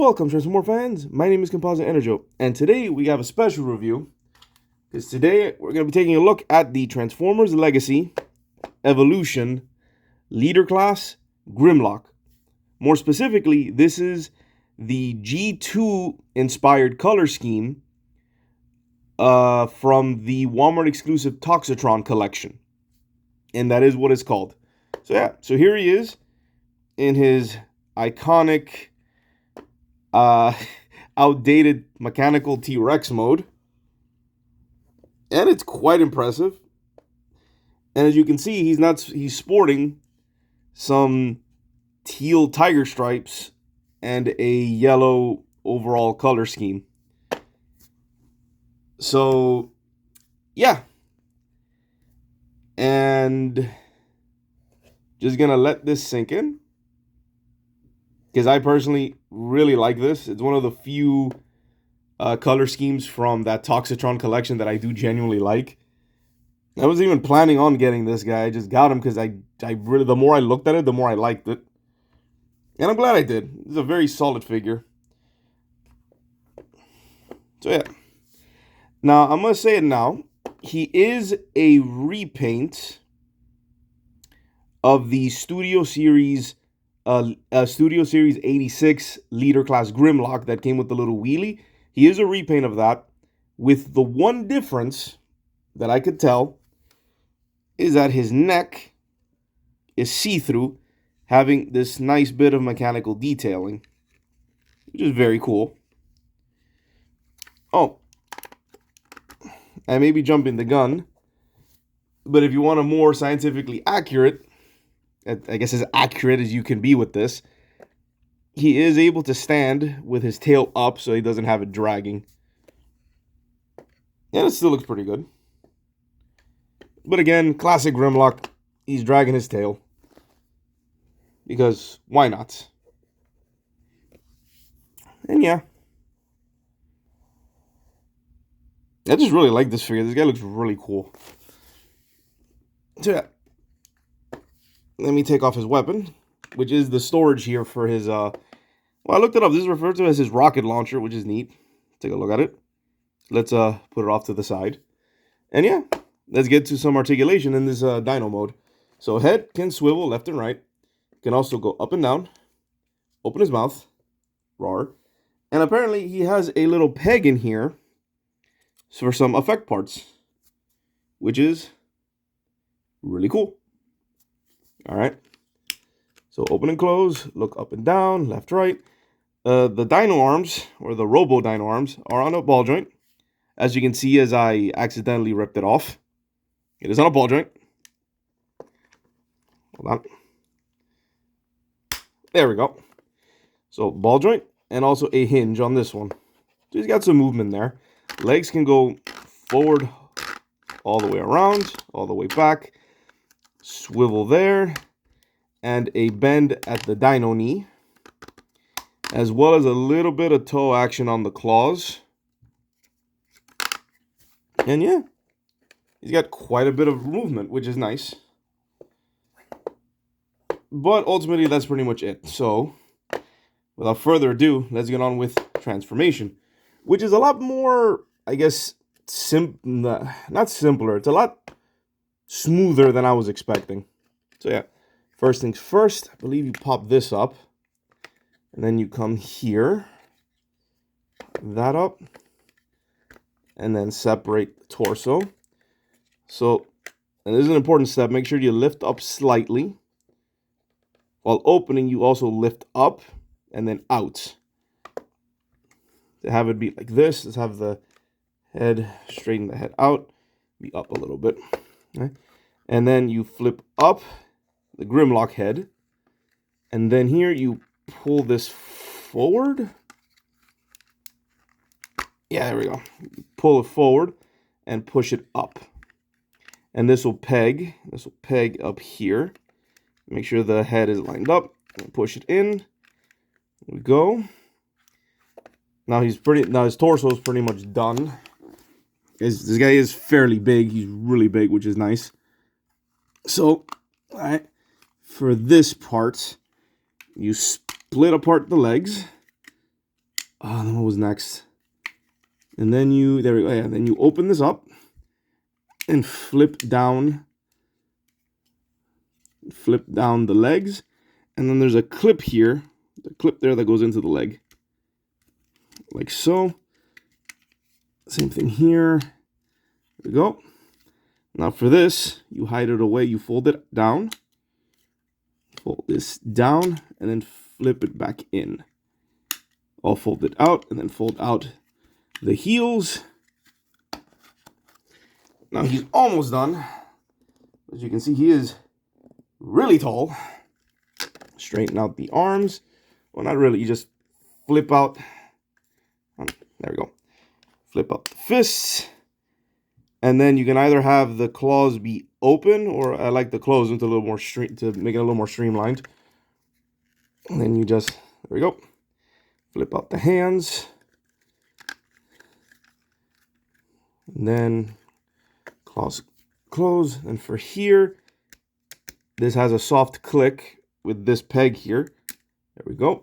Welcome, Transformer fans. My name is Composite Enerjoe, and today we have a special review. Because today we're going to be taking a look at the Transformers Legacy Evolution Leader Class Grimlock. More specifically, this is the G2 inspired color scheme from the Wal-Mart exclusive Toxitron collection. And that is what it's called. So here he is in his iconic outdated mechanical T-Rex mode, and it's quite impressive. And as you can see, he's sporting some teal tiger stripes and a yellow overall color scheme. So yeah, and just gonna let this sink in, because I personally really like this. It's one of the few color schemes from that Toxitron collection that I do genuinely like. I wasn't even planning on getting this guy. I just got him because I really, the more I looked at it, the more I liked it. And I'm glad I did. It's a very solid figure. So yeah. Now, I'm going to say it now. He is a repaint of the Studio Series 86 Leader Class Grimlock that came with the little wheelie. He is a repaint of that, with the one difference that I could tell is that his neck is see-through, having this nice bit of mechanical detailing, which is very cool. Oh, I may be jumping the gun, but if you want a more scientifically accurate, I guess as accurate as you can be with this, he is able to stand with his tail up so he doesn't have it dragging. And it still looks pretty good. But again, classic Grimlock, he's dragging his tail. Because why not? And yeah. I just really like this figure. This guy looks really cool. So yeah. Let me take off his weapon, which is the storage here for his, well, I looked it up. This is referred to as his rocket launcher, which is neat. Take a look at it. Let's put it off to the side. And yeah, let's get to some articulation in this dyno mode. So head can swivel left and right. Can also go up and down. Open his mouth. Roar. And apparently he has a little peg in here for some effect parts, which is really cool. All right. So open and close, look up and down, left, right. The dyno arms, or the robo dyno arms, are on a ball joint. As you can see, as I accidentally ripped it off. It is on a ball joint. Hold on. There we go. So ball joint, and also a hinge on this one. So he's got some movement there. Legs can go forward all the way around, all the way back. Swivel there. And a bend at the dyno knee, as well as a little bit of toe action on the claws. And yeah, he's got quite a bit of movement, which is nice. But ultimately, that's pretty much it. So, without further ado, let's get on with transformation, which is a lot more, I guess, not simpler. It's a lot smoother than I was expecting. So yeah. First things first, I believe you pop this up, and then you come here, that up, and then separate the torso. So, and this is an important step, make sure you lift up slightly. While opening, you also lift up and then out. To have it be like this, let's have the head, straighten the head out, be up a little bit. Okay? And then you flip up the Grimlock head, and then here you pull this forward. Yeah, there we go. Pull it forward and push it up, and this will peg up here. Make sure the head is lined up and push it in. There we go. Now his torso is pretty much done. This guy is fairly big. He's really big, which is nice. So, all right. For this part, you split apart the legs, Then what was next? And then there we go. Yeah, then you open this up and flip down the legs. And then there's a clip here, the clip there that goes into the leg. Like so. Same thing here. There we go. Now for this, you hide it away, you fold it down. Fold this down and then flip it back in. I'll fold it out and then fold out the heels. Now he's almost done. As you can see, he is really tall. Straighten out the arms. Well, not really. You just flip out. There we go. Flip up the fists. And then you can either have the claws be open, or I like the close into a little more to make it a little more streamlined. And then you just, there we go. Flip out the hands. And then claws close. And for here, this has a soft click with this peg here. There we go.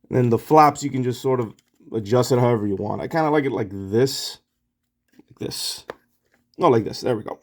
And then the flaps, you can just sort of adjust it however you want. I kind of like it like this. Like this. No, like this. There we go.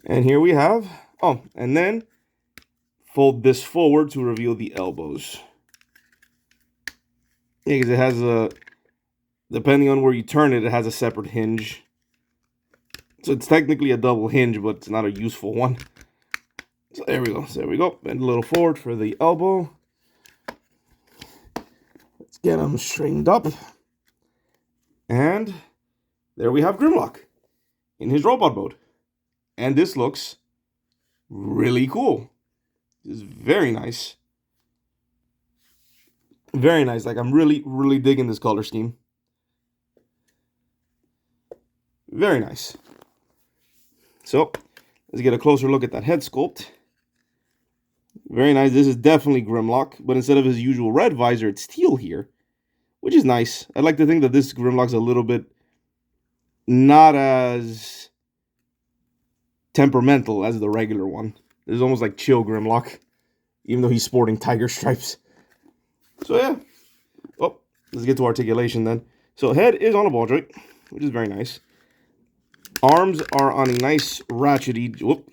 And here we have, oh, and then fold this forward to reveal the elbows. Yeah, because it has a, depending on where you turn it, it has a separate hinge. So it's technically a double hinge, but it's not a useful one. So there we go. So there we go. Bend a little forward for the elbow. Let's get them straightened up. And there we have Grimlock in his robot mode. And this looks really cool. This is very nice. Very nice. Like, I'm really, really digging this color scheme. Very nice. So, let's get a closer look at that head sculpt. Very nice. This is definitely Grimlock, but instead of his usual red visor, it's teal here, which is nice. I'd like to think that this Grimlock's a little bit not as temperamental as the regular one. This is almost like chill Grimlock, even though he's sporting tiger stripes. So yeah. Oh, let's get to articulation then. So head is on a ball joint, which is very nice. Arms are on a nice ratchety, whoop,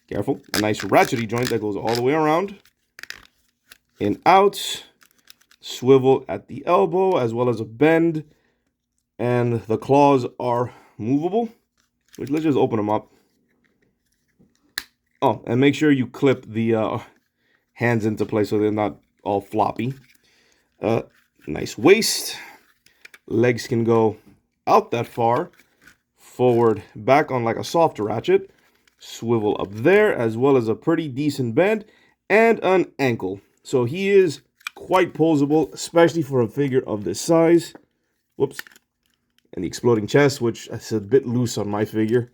careful, a nice ratchety joint that goes all the way around and out. Swivel at the elbow as well as a bend. And the claws are movable, which let's just open them up. Oh, and make sure you clip the hands into place so they're not all floppy. Nice waist. Legs can go out that far. Forward, back on like a soft ratchet. Swivel up there, as well as a pretty decent bend. And an ankle. So he is quite posable, especially for a figure of this size. Whoops. And the exploding chest, which is a bit loose on my figure.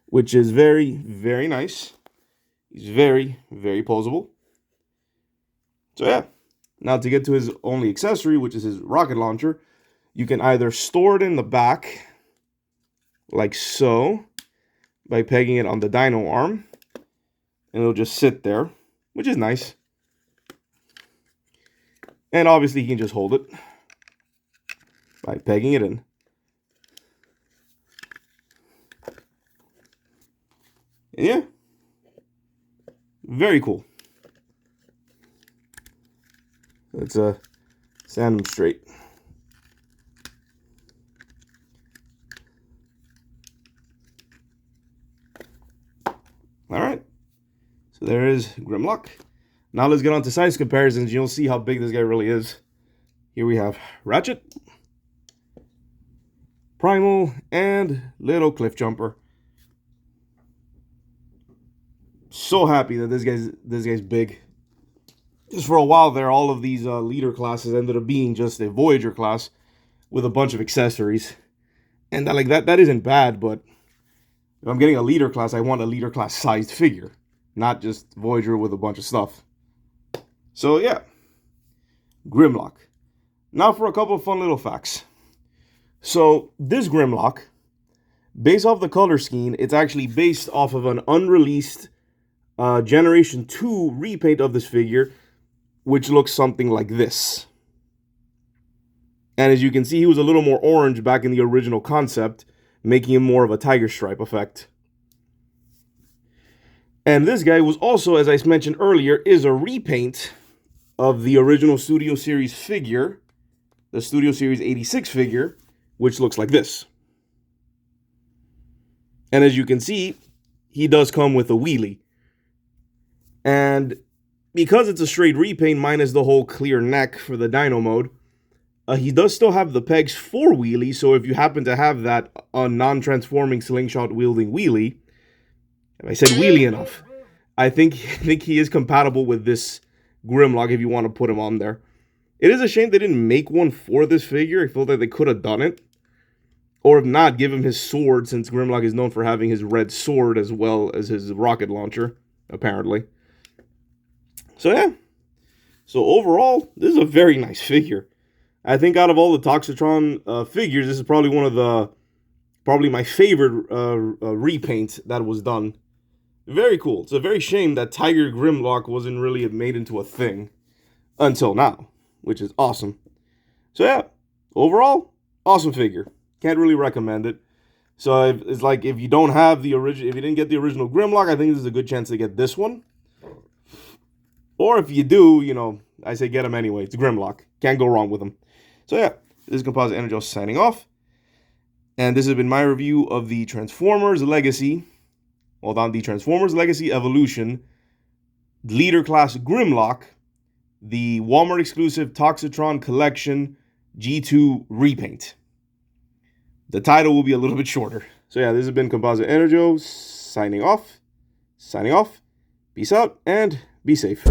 Which is very, very nice. He's very, very posable. So yeah. Now to get to his only accessory, which is his rocket launcher, you can either store it in the back, like so, by pegging it on the dino arm. And it'll just sit there, which is nice. And obviously, you can just hold it by pegging it in. And yeah, very cool. Let's stand them straight. All right, so there is Grimlock. Now let's get on to size comparisons. You'll see how big this guy really is. Here we have Ratchet, Primal, and Little Cliff Jumper. So happy that this guy's big. Just for a while there, all of these leader classes ended up being just a Voyager class with a bunch of accessories, and that isn't bad. But if I'm getting a leader class, I want a leader class sized figure, not just Voyager with a bunch of stuff. So yeah, Grimlock. Now for a couple of fun little facts. So this Grimlock, based off the color scheme, it's actually based off of an unreleased Generation 2 repaint of this figure which looks something like this. And as you can see, he was a little more orange back in the original concept, making him more of a tiger stripe effect. And this guy was also, as I mentioned earlier, is a repaint of the original Studio Series figure, the Studio Series 86 figure, which looks like this. And as you can see, he does come with a wheelie. And because it's a straight repaint minus the whole clear neck for the dyno mode, he does still have the pegs for wheelie. So if you happen to have that non-transforming slingshot wielding wheelie, if I said wheelie enough, I think he is compatible with this Grimlock if you want to put him on there. It is a shame they didn't make one for this figure. I feel that they could have done it. Or if not, give him his sword, since Grimlock is known for having his red sword as well as his rocket launcher, apparently. So yeah. So overall, this is a very nice figure. I think out of all the Toxitron figures, this is probably my favorite repaint that was done. Very cool. It's a very shame that Tiger Grimlock wasn't really made into a thing until now, which is awesome. So yeah, overall, awesome figure. Can't really recommend it. So it's like if you don't have the original, if you didn't get the original Grimlock, I think this is a good chance to get this one. Or if you do, you know, I say get him anyway. It's Grimlock. Can't go wrong with him. So yeah, this is Composite Enerjoe signing off. And this has been my review of the Transformers Legacy. Hold on, the Transformers Legacy Evolution Leader Class Grimlock, the Walmart exclusive Toxitron Collection G2 repaint. The title will be a little bit shorter. So yeah, this has been Composite Enerjoe signing off. Signing off. Peace out and be safe.